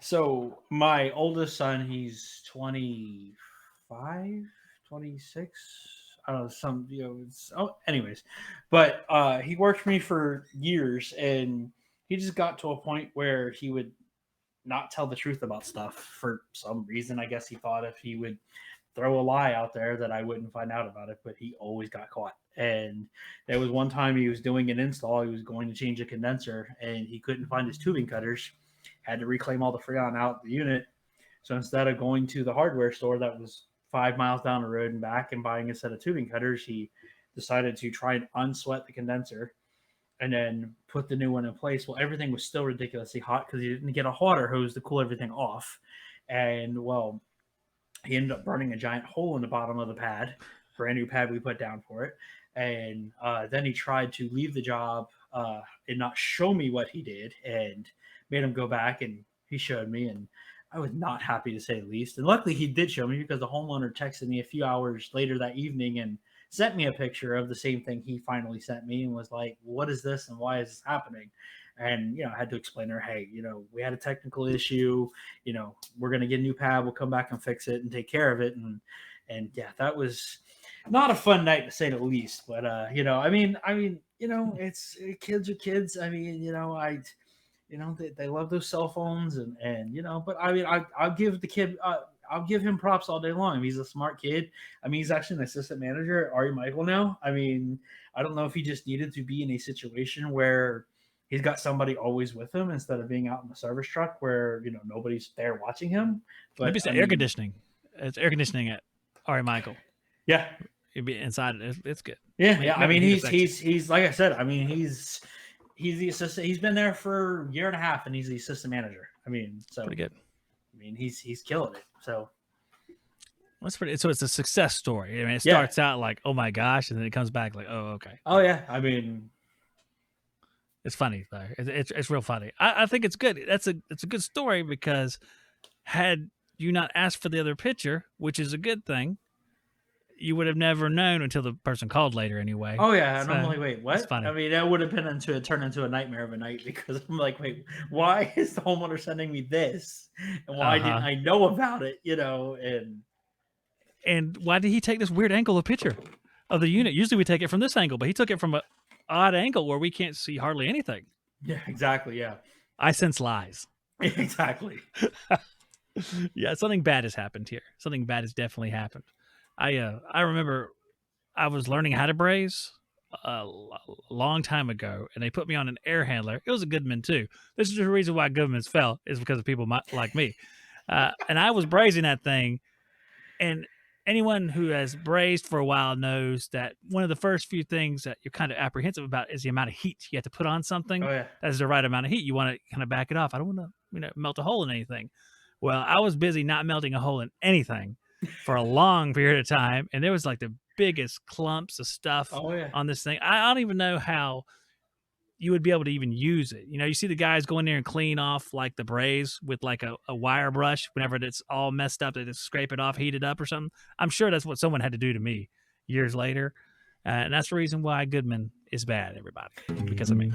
So my oldest son, he's 25, 26. I don't know, anyways. But he worked for me for years, and he just got to a point where he would not tell the truth about stuff for some reason. I guess he thought if he would throw a lie out there that I wouldn't find out about it, but he always got caught. And there was one time he was doing an install, he was going to change a condenser, and he couldn't find his tubing cutters, had to reclaim all the freon out of the unit. So instead of going to the hardware store that was 5 miles down the road and back and buying a set of tubing cutters, he decided to try and unsweat the condenser and then put the new one in place. Well, everything was still ridiculously hot because he didn't get a water hose to cool everything off. And well, he ended up burning a giant hole in the bottom of the pad, brand new pad we put down for it. And then he tried to leave the job and not show me what he did, and made him go back, and he showed me, and I was not happy to say the least. And luckily he did show me, because the homeowner texted me a few hours later that evening and sent me a picture of the same thing he finally sent me, and was like, what is this and why is this happening? And, I had to explain to her, hey, we had a technical issue, we're going to get a new pad. We'll come back and fix it and take care of it. And yeah, that was not a fun night to say the least, but, it's kids are kids. I mean, they love those cell phones but I mean, I'll give the kid, I'll give him props all day long. I mean, he's a smart kid. I mean, he's actually an assistant manager at Ari Michael now. I mean, I don't know if he just needed to be in a situation where he's got somebody always with him instead of being out in the service truck where, nobody's there watching him. But maybe it's air conditioning. It's air conditioning at Ari Michael. Yeah. It'd be inside. It's good. Yeah. I mean, he's like I said, I mean, he's the assistant. He's been there for a year and a half, and he's the assistant manager. I mean, so pretty good. I mean, he's killing it. So that's pretty. So it's a success story. I mean, it starts out like, oh my gosh, and then it comes back like, oh, okay. Oh yeah. I mean, it's funny though. It's real funny. I think it's good. It's a good story, because had you not asked for the other picture, which is a good thing, you would have never known until the person called later anyway. Oh yeah. So, normally, wait, what? It's funny. I mean, that would have turned into a nightmare of a night, because I'm like, wait, why is the homeowner sending me this? And why didn't I know about it? And why did he take this weird angle of picture of the unit? Usually we take it from this angle, but he took it from an odd angle where we can't see hardly anything. Yeah, exactly. Yeah. I sense lies. Exactly. Yeah, something bad has happened here. Something bad has definitely happened. I remember I was learning how to braze a long time ago, and they put me on an air handler. It was a Goodman too. This is the reason why Goodmans fell, is because of people like me. And I was brazing that thing, and anyone who has brazed for a while knows that one of the first few things that you're kind of apprehensive about is the amount of heat you have to put on something. Oh, yeah. That's the right amount of heat. You want to kind of back it off. I don't want to, melt a hole in anything. Well, I was busy not melting a hole in anything for a long period of time, and there was like the biggest clumps of stuff on this thing. I don't even know how you would be able to even use it. You see the guys go in there and clean off like the braze with like a wire brush whenever it's all messed up. They just scrape it off, heat it up or something. I'm sure that's what someone had to do to me years later. And that's the reason why Goodman is bad, everybody, because of me.